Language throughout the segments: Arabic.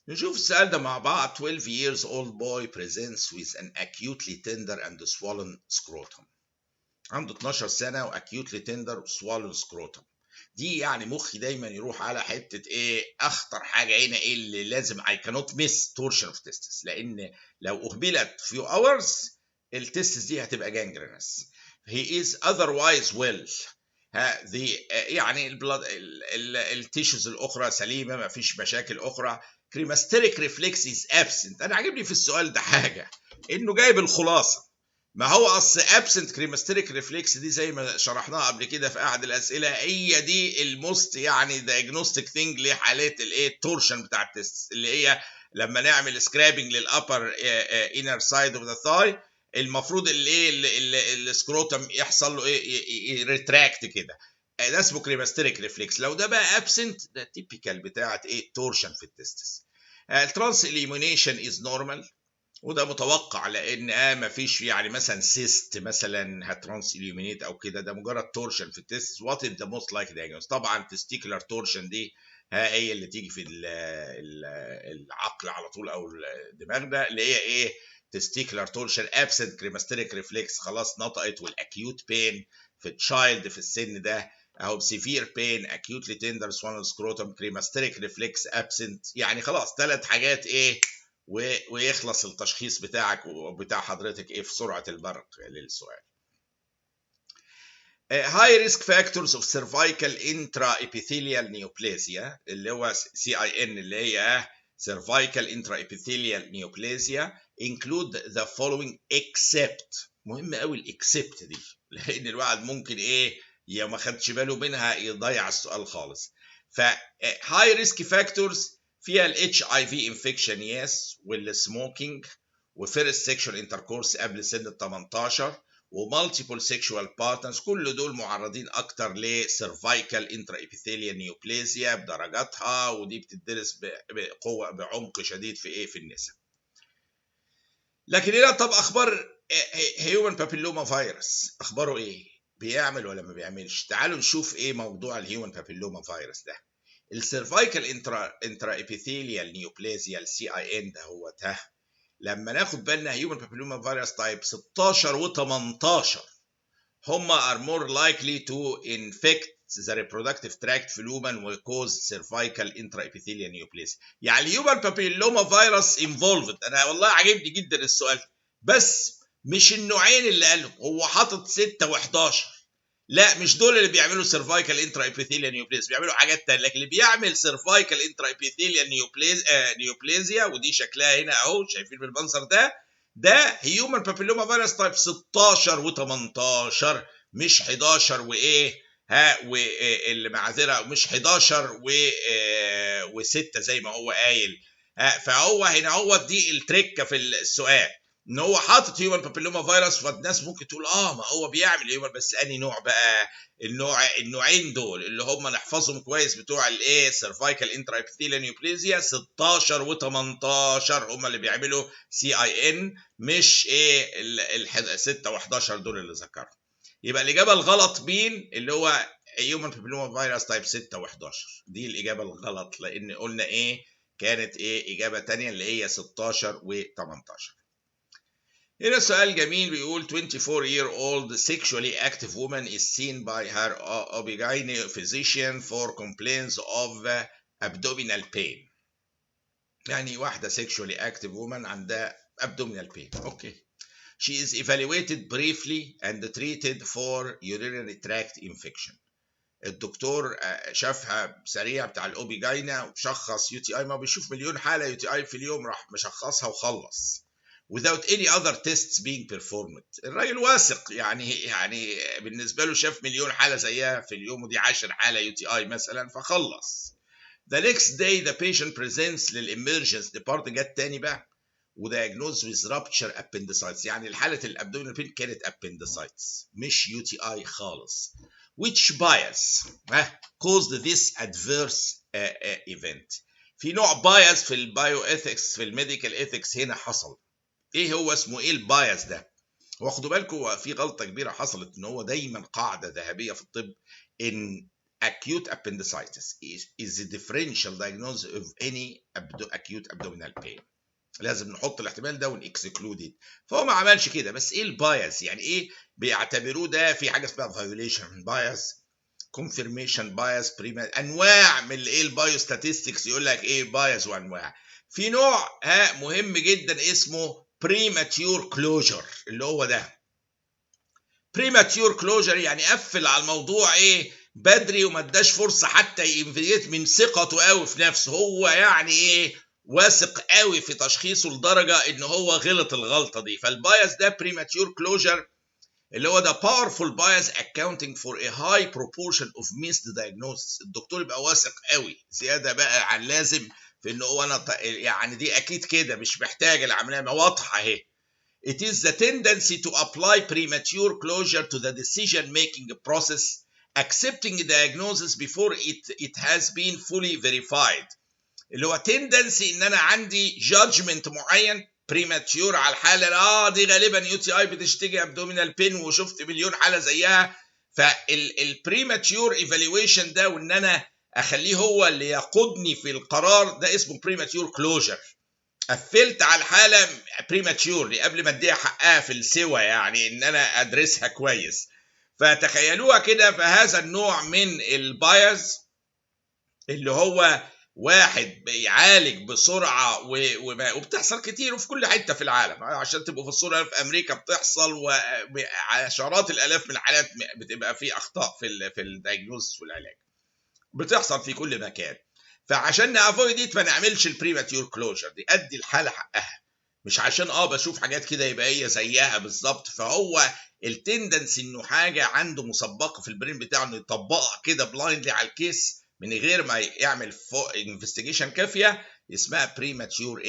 نشوف السؤال ده مع بعض. 12 years old boy presents with an acutely tender and swollen scrotum. عنده 12 سنة وacutely tender swollen scrotum. دي يعني مخي دايما يروح على حتة ايه اخطر حاجة هنا، ايه اللي لازم I cannot miss torsion of testis، لان لو اهملت few hours التستس دي هتبقى gangrenous. he is otherwise well. دي يعني البلاد التيشوز الاخرى سليمه، ما فيش مشاكل اخرى. كريماستريك ريفلكس از ابسنت. انا عاجبني في السؤال ده حاجه، انه جايب الخلاصه. ما هو اصل ابسنت كريماستريك ريفلكس دي زي ما شرحناها قبل كده في احد الاسئله، هي دي الموست يعني دايجنوستيك ثينج لحالات الايه التورشن بتاع التست، اللي هي لما نعمل سكرابنج للابر انر سايد اوف ذا ثاي، المفروض السكروتم يحصل له ايه ريتراكت كده. ده اسمه كريماستريك ريفلكس. لو ده بقى ابسنت ده تيبيكال بتاعت ايه تورشن في التستس. الترانس اليمينيشن از نورمال، وده متوقع لان ما فيش يعني مثلا سيست مثلا هترانس اليومينيت او كده، ده مجرد تورشن في التست. وات از ذا موست لايك دايجنوز؟ طبعا تستيكولار تورشن دي هي اللي تيجي في العقل على طول او الدماغ ده، اللي هي ايه تستيكولار تورشن ابسنت كريماستريك ريفلكس. خلاص نطقت. والاكيوت بين في التشايلد في السن ده اهو سيفير بين اكيوتلي تندر سوان سكروتم كريماستريك ريفلكس ابسنت، يعني خلاص 3 حاجات ايه ويخلص التشخيص بتاعك وبتاع حضرتك ايه في سرعه البرق للسؤال. high risk factors of cervical intraepithelial neoplasia اللي هو CIN اللي هي cervical intraepithelial neoplasia include the following except. مهم قوي الاكسبت دي، لان الواحد ممكن ايه يا ما خدش باله منها يضيع السؤال خالص. ف high risk factors فيها ال HIV infection yes، والسموكينج، وفيرست سيكشوال انتركورس قبل سن ال 18، ومالتيبل سيكشوال بارتنرز. كل دول معرضين اكتر لسيرفايكال انترا ابيثيليال نيوبليزيا بدرجاتها، ودي بتدرس بقوه بعمق شديد في ايه في النساء. لكن هنا طب اخبار هيومن بابيلوما فيروس اخباره ايه؟ بيعمل ولا ما بيعملش؟ تعالوا نشوف ايه موضوع الهيومن بابيلوما فيروس ده. السيرفايكال انترا ابيثيليال نيوبليزيا السي اي ان ده هو لما ناخد بالنا هيومن بابيلوما فيروس تايب 16 و18 هم are more likely to infect the reproductive tract flumen و cause cervical intraepithelial neoplasia. يعني الهيومن بابيلوما فيروس involved. انا والله عاجبني جدا السؤال، بس مش النوعين اللي قالهم هو حاطط 6 و11. لا مش دول اللي بيعملوا سيرفايكال انترا ابيثيليال نيوبليزيا، بيعملوا حاجات تانية. لكن اللي بيعمل سيرفايكال انترا ابيثيليال نيوبليزيا ودي شكلها هنا اهو شايفين بالمنظر ده هيومن بابيلوما فيروس تايب 16 و18، مش 11 وايه واللي معذره مش 11 و6 زي ما هو قايل. فهو هنا هو دي التركه في السؤال، ان هو حاطط هيومن بابيلوما فيروس. فالناس ممكن تقول ما هو بيعمل هيومن، بس انهي نوع بقى؟ النوعين دول اللي هم نحفظهم كويس بتوع الايه سيرفايكال انترا ابيثيليال نيوبليزيا 16 و18 هم اللي بيعملوا سي اي ان، مش ايه ال 6 و11 دول اللي ذكرهم. يبقى الاجابه الغلط مين؟ اللي هو هيومن بابيلوما فيروس تايب 6 و11. دي الاجابه الغلط، لان قلنا ايه كانت ايه اجابه ثانيه اللي هي 16 و18. هنا سؤال جميل بيقول 24-year-old sexually active woman is seen by her OB/GYN physician for complaints of abdominal pain. يعني واحدة sexually active woman عندها abdominal pain. اوكي. She is evaluated briefly and treated for urinary tract infection. الدكتور شافها سريع بتاع الاوبي جاينا وشخص يو تي اي. ما بيشوف مليون حالة يو تي اي في اليوم، راح مشخصها وخلص without any other tests being performed. الراجل واثق يعني بالنسبة له شاف مليون حالة زيها في اليوم، ودي 10 حالة يو تي اي مثلا فخلص. The next day the patient presents للإمرجنس ديبارت، جت تاني بقى ودياجنوز with rupture appendicitis. يعني الحالة الابدومينال بين كانت appendicitis مش يو تي اي خالص. Which bias caused this adverse event؟ في نوع بايس في البايو اثكس في الميديكال اثكس هنا حصل. ايه هو اسمه ايه البايس ده؟ واخدوا بالكم في غلطه كبيره حصلت، ان هو دايما قاعده ذهبيه في الطب ان acute appendicitis is the differential diagnosis of any acute abdominal pain. لازم نحط الاحتمال ده ونكسكلود. فهو ما عملش كده. بس ايه البايس؟ يعني ايه بيعتبروه ده؟ في حاجه اسمها فايوليشن بايس، كونفيرميشن بايس، انواع من الايه البايو ستاتستكس. يقول لك ايه بايس وانواع. في نوع مهم جدا اسمه بريماتيور كلوجر، اللي هو ده بريماتيور كلوجر، يعني قفل على الموضوع ايه بدري وما اداش فرصه حتى ينفيت من ثقته قوي في نفسه. هو يعني ايه واثق قوي في تشخيصه لدرجه ان هو غلط الغلطه دي. فالبايس ده بريماتيور كلوجر، اللي هو ده powerful bias accounting for a high proportion of missed diagnosis. الدكتور يبقى واثق قوي زياده بقى عن لازم في ان هو انا يعني دي اكيد كده مش محتاجه العمليه، ما واضحه اهي. It is the tendency to apply premature closure to the decision-making process, accepting diagnosis before it has been fully verified. اللي هو tendency ان انا عندي judgment معين premature على الحاله. دي غالبا يو تي اي بتشتكي abdominal pain وشفت مليون حاله زيها. فالpremature evaluation ده وان انا اخليه هو اللي يقودني في القرار ده اسمه premature closure. قفلت على الحاله بريماتشورلي قبل ما اديها حقها في السوى، يعني ان انا ادرسها كويس. فتخيلوها كده. فهذا النوع من البايز اللي هو واحد بيعالج بسرعه وبتحصل كتير وفي كل حته في العالم، عشان تبقوا في الصوره في امريكا بتحصل، وعشرات الالاف من الحالات بتبقى في اخطاء في الدايجنوستس والعلاج، بتحصل في كل مكان. فعشان نافويد ما نعملش البريماتيور كلوجر دي، ادي الحاله حقها، مش عشان بشوف حاجات كده يبقى هي زيها بالظبط. فهو التندنسي انه حاجه عنده مسبقه في البرين بتاعه انه يطبقها كده بلايندلي على الكيس من غير ما يعمل انفستيجيشن كافيه، اسمها بريماتيور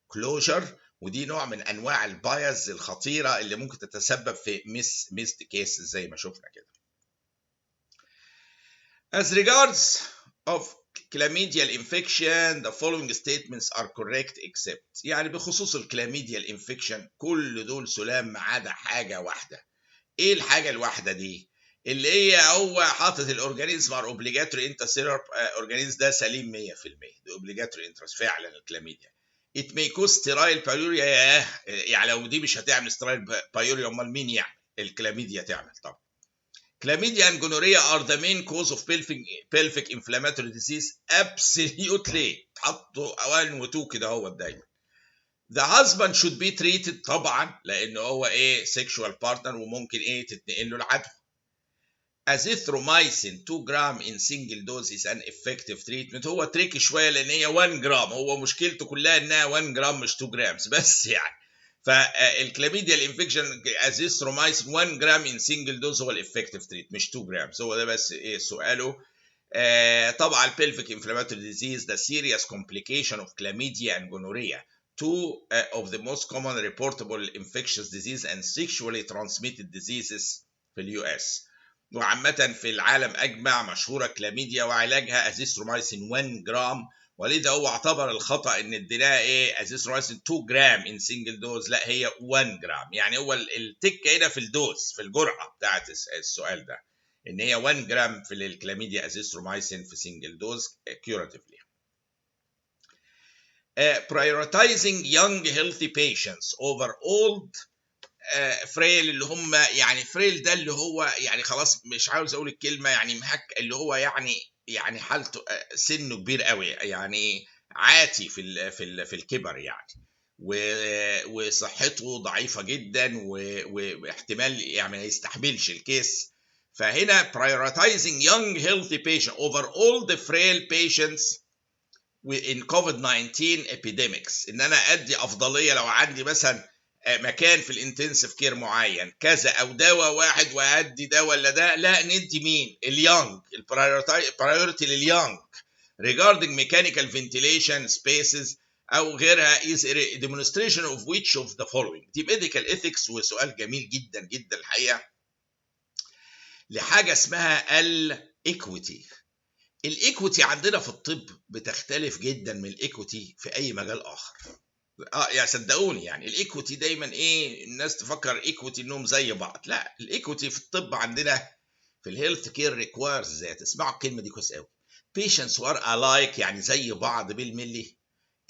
كلوجر. ودي نوع من انواع البايز الخطيره اللي ممكن تتسبب في ميست كيس زي ما شفنا كده. As regards of chlamydial infection, the following statements are correct except. يعني بخصوص الكلاميديال انفكشن كل دول سلام ما عدا حاجه واحده. ايه الحاجه الواحده دي؟ اللي هي هو حاطط الاورجانيزم ار اوبليجاتوري انترسيلر اورجانيزم ده سليم 100%. ده اوبليجاتوري انترس فعلا الكلاميديا. It may cause sterile pyorrhea. يعني لو دي مش هتعمل sterile pyorrhea امال مين يعمل؟ الكلاميديا تعمل طبعا. Chlamydia and gonorrhea are the main cause of pelvic inflammatory disease. Absolutely. حطوا 1 و 2 كده هو دايما. The husband should be treated طبعا لانه هو sexual partner وممكن تتنقل له العدوى. Azithromycin 2 جرام in single dose is an effective treatment. هو تريكي شويه لان هي 1 جرام، هو مشكلته كلها انها 1 جرام مش 2 جرامز بس يعني. فالكلاميديال انفكشن ازيثرومايسين 1 جرام ان سنجل دوز هو الافكتيف تريت مش 2 جرامز. هو ده بس سؤاله. طبعا البلفيك انفلاماتوري ديزيز ده serious complication of chlamydia and gonorrhea, two of the most common reportable infectious disease and sexually transmitted diseases في اليو اس. وعامة في العالم أجمع مشهورة كلاميديا وعلاجها ازيثرومايسين 1 جرام، ولذا هو اعتبر الخطأ ان اديناها ازيثرومايسين 2 جرام ان سنجل دوز، لا هي 1 جرام. يعني هو التكة هنا في الدوز في الجرعة بتاعت السؤال ده ان هي 1 جرام في الكلاميديا ازيثرومايسين في سنجل دوز كيوراتيفلي. Prioritizing young healthy patients over old فريل اللي هم يعني فريل ده اللي هو يعني خلاص مش عاوز اقول الكلمه يعني اللي هو يعني حالته سنه كبير قوي، يعني عاتي في الكبر يعني، وصحته ضعيفه جدا واحتمال يعني ما يستحملش الكيس. فهنا prioritizing young healthy patient over all the frail patients in COVID-19 epidemics. ان انا ادي افضليه لو عندي مثلا مكان في الانتنسيف كير معين كذا او دواء واحد وهدي ده ولا ده، لا ندي مين؟ اليونج. البرايورتي لليونج regarding mechanical ventilation spaces او غيرها is a demonstration of which of the following. دي medical ethics وسؤال جميل جدا جدا الحقيقه لحاجه اسمها الايكويتي. الايكويتي عندنا في الطب بتختلف جدا من الايكويتي في اي مجال اخر. يعني صدقوني يعني الايكويتي دايما الناس تفكر ايكويتي انهم زي بعض. لا، الايكويتي في الطب عندنا في الهيلث كير ريكوايرز ذات، اسمعوا الكلمه دي كويس قوي. patients who are alike يعني زي بعض بالملي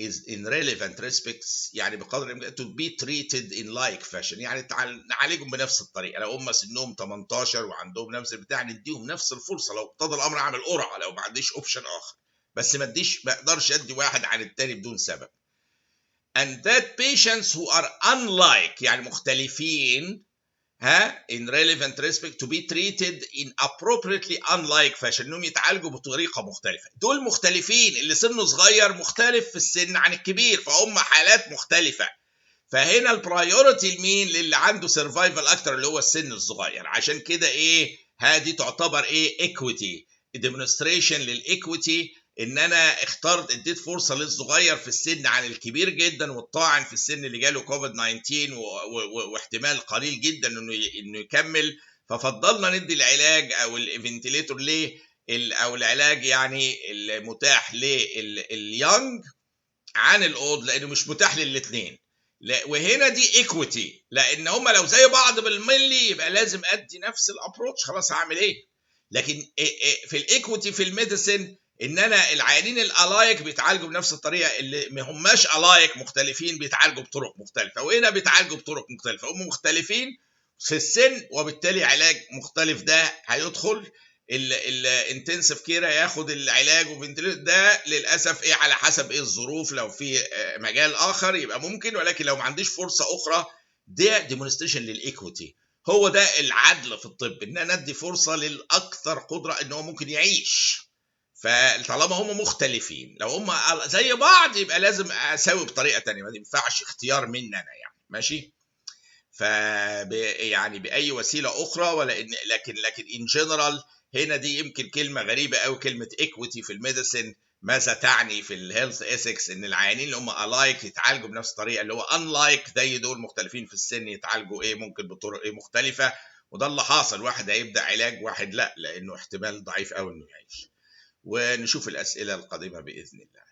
is in relevant respects يعني بقدر الامكان to be treated in like fashion يعني نعالجهم بنفس الطريقه. لو هم سنهم 18 وعندهم نفس البتاع نديهم نفس الفرصه، لو اقتضى الامر اعمل قرعه لو ما عنديش اوبشن اخر، بس ما اقدرش ادي واحد عن التاني بدون سبب. and that patients who are unlike يعني مختلفين in relevant respect to be treated in appropriately unlike fashion انهم يتعالجوا بطريقه مختلفه. دول مختلفين، اللي سنه صغير مختلف في السن عن الكبير، فهم حالات مختلفه. فهنا البرايورتي لمين؟ للي عنده سرفايفل اكتر اللي هو السن الصغير. عشان كده هذه تعتبر ايكويتي ديمونستريشن للايكويتي، ان انا اخترت اديت فرصه للصغير في السن عن الكبير جدا والطاعن في السن اللي جاله كوفيد 19 واحتمال قليل جدا انه يكمل، ففضلنا ندي العلاج او الفنتيليتور ليه او العلاج يعني المتاح لليونج عن الاولد، لانه مش متاح للاثنين. وهنا دي ايكويتي، لان هم لو زي بعض بالملي يبقى لازم ادي نفس الابروتش، خلاص هعمل ايه؟ لكن في الايكويتي في الميديسن ان انا العيانين الالايك بيتعالجوا بنفس الطريقه، اللي ما هماش الايك مختلفين بيتعالجوا بطرق مختلفه، وهنا بيتعالجوا بطرق مختلفه، هم مختلفين في السن وبالتالي علاج مختلف ده هيدخل. الانتنسيف كير ياخد العلاج وفنتليتور ده للاسف على حسب الظروف، لو في مجال اخر يبقى ممكن، ولكن لو ما عنديش فرصه اخرى ده ديمونستريشن للايكويتي. هو ده العدل في الطب، ان انا ادي فرصه للاكثر قدره ان هو ممكن يعيش. فطالما هم مختلفين، لو هم زي بعض يبقى لازم اسوي بطريقه ثانيه، ما ينفعش اختيار مني انا يعني، ماشي؟ يعني باي وسيله اخرى، ولا لكن ان جنرال هنا دي يمكن كلمه غريبه قوي، كلمه ايكويتي في الميديسن ماذا تعني في الهيلث ايثكس؟ ان العيانين اللي هم الايك يتعالجوا بنفس الطريقه، اللي هو انلايك زي دول مختلفين في السن يتعالجوا ممكن بطرق مختلفه. وده اللي حاصل، واحد هيبدا علاج واحد لا، لانه احتمال ضعيف قوي انه يعيش. ونشوف الاسئله القادمه باذن الله.